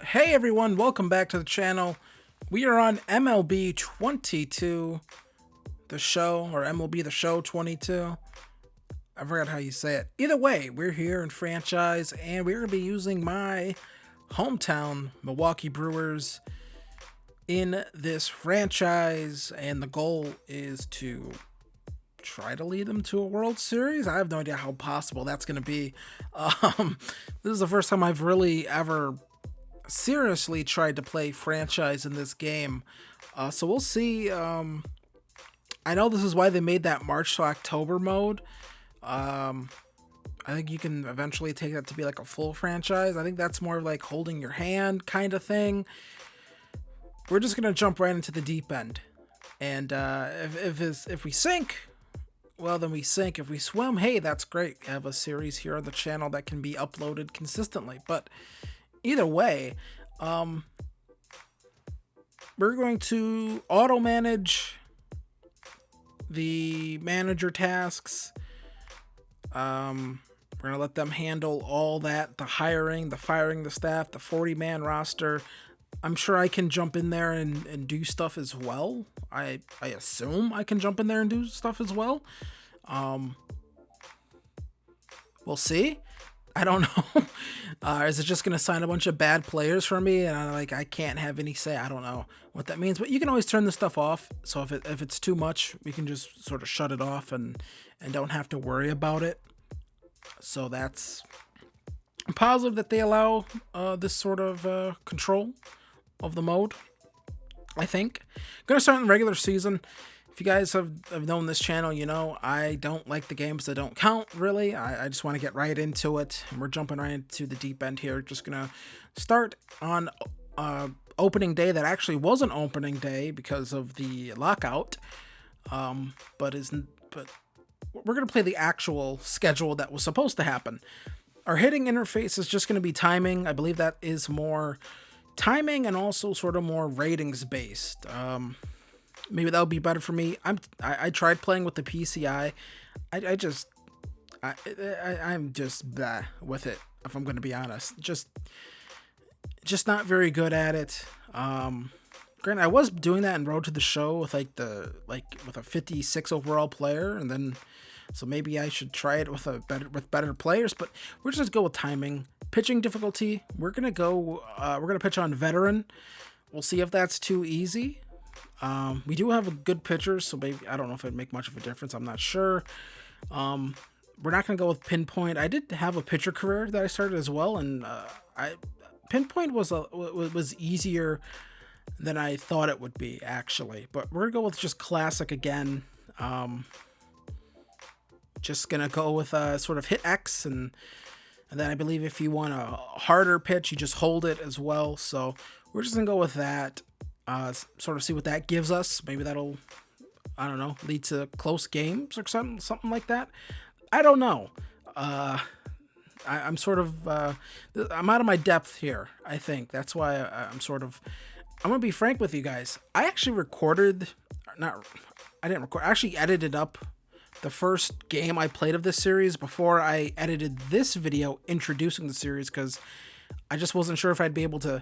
Hey everyone, welcome back to the channel. We are on MLB 22, the show, or MLB the show 22. I forgot how you say it. Either way, we're here in franchise, and we're going to be using my hometown, Milwaukee Brewers, in this franchise, and the goal is to try to lead them to a World Series. I have no idea how possible that's going to be. This is the first time I've really ever seriously tried to play franchise in this game. So we'll see. I know this is why they made that March to October mode. I think you can eventually take that to be like a full franchise. I think that's more like holding your hand kind of thing. We're just gonna jump right into the deep end, and if we sink, well then we sink. If we swim, hey, that's great. We have a series here on the channel that can be uploaded consistently. But either way, we're going to auto manage the manager tasks. We're going to let them handle all that, the hiring, the firing the staff, the 40-man roster. I'm sure I can jump in there and do stuff as well. I assume I can jump in there and do stuff as well. We'll see. I don't know. Is it just going to sign a bunch of bad players for me and I can't have any say? I don't know what that means, but you can always turn this stuff off. So if it's too much, we can just sort of shut it off and don't have to worry about it. So that's positive that they allow this sort of control of the mode, I think. Going to start in the regular season. If you guys have known this channel, you know I don't like the games that don't count, really. I just want to get right into it. And we're jumping right into the deep end here. Just going to start on opening day that actually wasn't opening day because of the lockout. But we're going to play the actual schedule that was supposed to happen. Our hitting interface is just going to be timing. I believe that is more timing and also sort of more ratings based. Maybe that would be better for me. I tried playing with the PCI. I'm just blah with it, if I'm going to be honest. Just not very good at it. Granted, I was doing that in Road to the Show with with a 56 overall player, and then so maybe I should try it with better players. But we're just gonna go with timing. Pitching difficulty. We're gonna pitch on veteran. We'll see if that's too easy. We do have a good pitcher, so maybe I don't know if it'd make much of a difference. I'm not sure. We're not gonna go with pinpoint. I did have a pitcher career that I started as well, and pinpoint was easier than I thought it would be, actually. But we're gonna go with just classic again. Just gonna go with sort of hit X, and then I believe if you want a harder pitch, you just hold it as well. So we're just gonna go with that. Sort of see what that gives us. Maybe that'll, I don't know, lead to close games or something like that. I don't know. I'm sort of I'm out of my depth here, I think. That's why I'm gonna be frank with you guys. I actually I actually edited up the first game I played of this series before I edited this video introducing the series, because I just wasn't sure if I'd be able to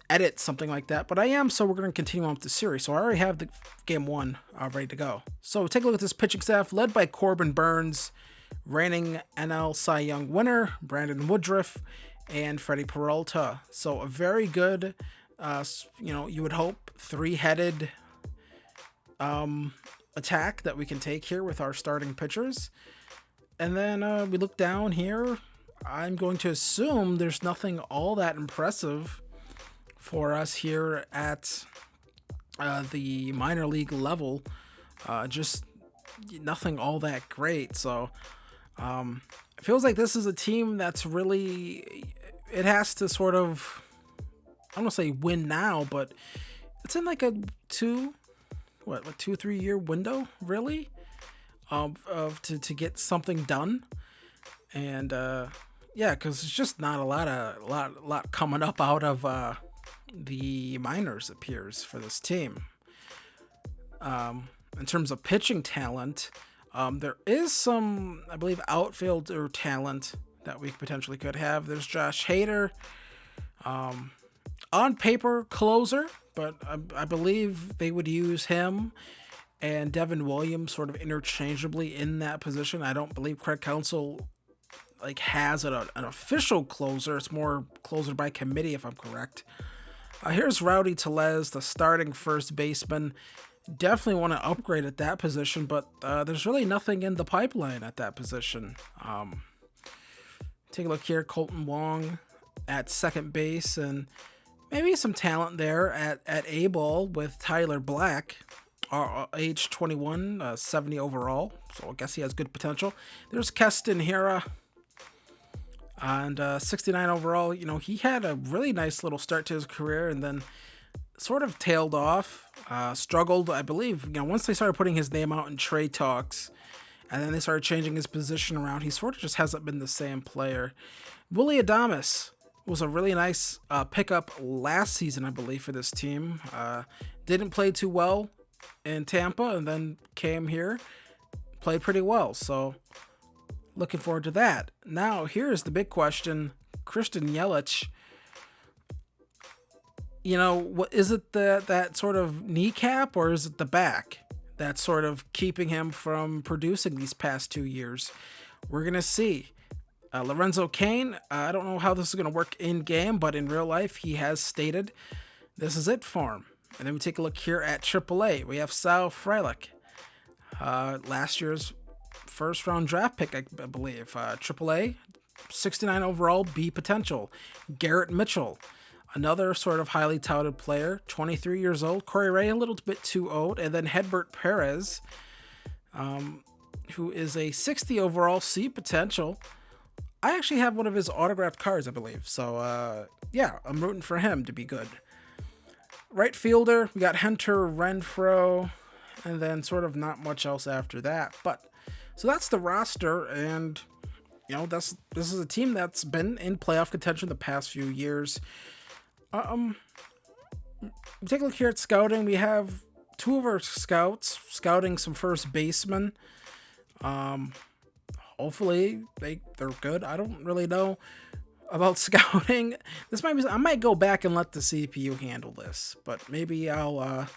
edit something like that, but I am, so we're going to continue on with the series. So I already have the game one ready to go. So take a look at this pitching staff, led by Corbin Burns, reigning NL Cy Young winner, Brandon Woodruff, and Freddie Peralta. So a very good, you would hope, three-headed attack that we can take here with our starting pitchers. And then we look down here. I'm going to assume there's nothing all that impressive for us here at the minor league level. Just nothing all that great. So it feels like this is a team that's really, it has to sort of, I don't want to say win now, but it's in like a 2-3 year window, really, to get something done. And yeah, because it's just not a lot coming up out of the minors, appears, for this team. In terms of pitching talent, there is some, I believe, outfielder talent that we potentially could have. There's Josh Hader. on paper closer, but I believe they would use him and Devin Williams sort of interchangeably in that position. I don't believe Craig Counsell has an official closer. It's more closer by committee, if I'm correct. Here's Rowdy Tellez, the starting first baseman. Definitely want to upgrade at that position, but there's really nothing in the pipeline at that position. Take a look here, Colton Wong at second base, and maybe some talent there at A-ball with Tyler Black, age 21, 70 overall, so I guess he has good potential. There's Keston Hiura, and 69 overall. You know, he had a really nice little start to his career and then sort of tailed off, struggled, I believe. You know, once they started putting his name out in trade talks, and then they started changing his position around, he sort of just hasn't been the same player. Willy Adames was a really nice pickup last season, I believe, for this team. Didn't play too well in Tampa, and then came here, played pretty well. So looking forward to that. Now, here's the big question. Christian Yelich, you know, what is it, that sort of kneecap, or is it the back that's sort of keeping him from producing these past 2 years? We're going to see. Lorenzo Cain, I don't know how this is going to work in game, but in real life, he has stated this is it for him. And then we take a look here at AAA. We have Sal Frelick, last year's first round draft pick, I believe. AAA, 69 overall, B potential. Garrett Mitchell, another sort of highly touted player, 23 years old. Corey Ray, a little bit too old. And then Hedbert Perez, who is a 60 overall, C potential. I actually have one of his autographed cards, I believe. So, yeah, I'm rooting for him to be good. Right fielder, we got Hunter Renfroe, and then sort of not much else after that. But so that's the roster, and you know, this is a team that's been in playoff contention the past few years. Take a look here at scouting. We have two of our scouts scouting some first basemen. Hopefully they're good. I don't really know about scouting. I might go back and let the CPU handle this, but maybe I'll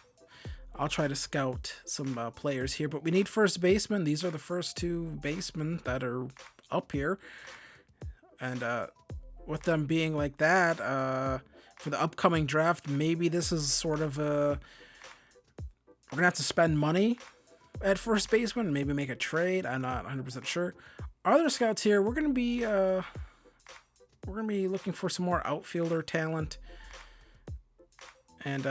try to scout some players here. But we need first baseman. These are the first two basemen that are up here, and with them being like that, for the upcoming draft, maybe this is sort of we're gonna have to spend money at first baseman, maybe make a trade. I'm not 100% sure. Other scouts here, we're gonna be looking for some more outfielder talent, and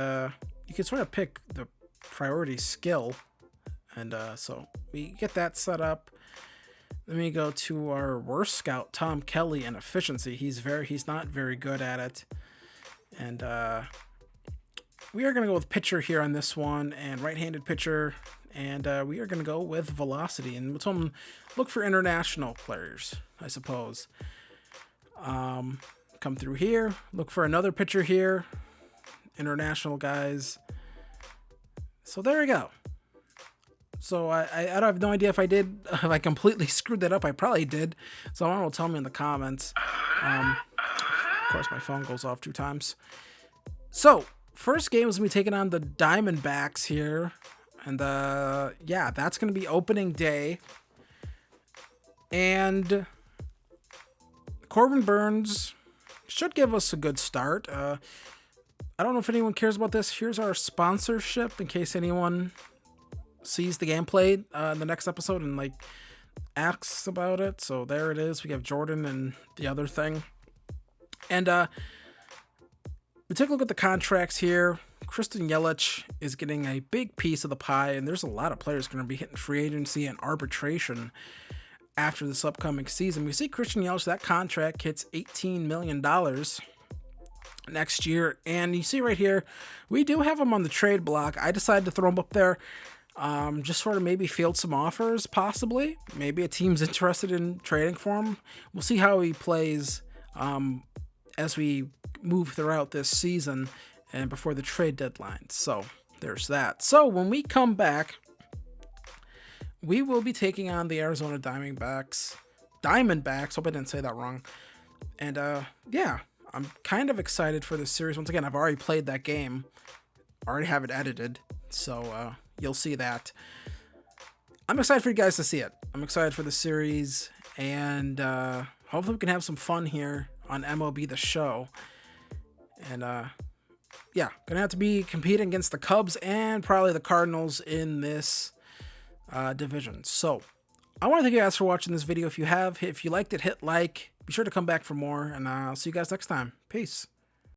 you can sort of pick the priority skill, and so we get that set up. Let me go to our worst scout, Tom Kelly, and efficiency. He's not very good at it, and we are going to go with pitcher here on this one, and right-handed pitcher, and we are going to go with velocity, and we'll tell them look for international players, I suppose. Come through here, look for another pitcher here, international guys. So there we go. So I have no idea if I completely screwed that up. I probably did. Someone will tell me in the comments. Of course, my phone goes off 2 times. So first game is going to be taking on the Diamondbacks here. And yeah, that's going to be opening day. And Corbin Burns should give us a good start. I don't know if anyone cares about this. Here's our sponsorship in case anyone sees the gameplay in the next episode and like asks about it. So there it is. We have Jordan and the other thing. And we take a look at the contracts here. Christian Yelich is getting a big piece of the pie, and there's a lot of players going to be hitting free agency and arbitration after this upcoming season. We see Christian Yelich, that contract hits $18 million next year. And you see right here, we do have him on the trade block. I decided to throw him up there. Just sort of maybe field some offers, possibly. Maybe a team's interested in trading for him. We'll see how he plays as we move throughout this season and before the trade deadline. So there's that. So when we come back, we will be taking on the Arizona Diamondbacks. Hope I didn't say that wrong. And yeah, I'm kind of excited for this series. Once again, I've already played that game. Already have it edited, so you'll see that. I'm excited for you guys to see it. I'm excited for the series, and hopefully we can have some fun here on MLB The Show. And yeah, gonna have to be competing against the Cubs and probably the Cardinals in this division. So I want to thank you guys for watching this video. If you liked it, hit like. Be sure to come back for more, and I'll see you guys next time. Peace.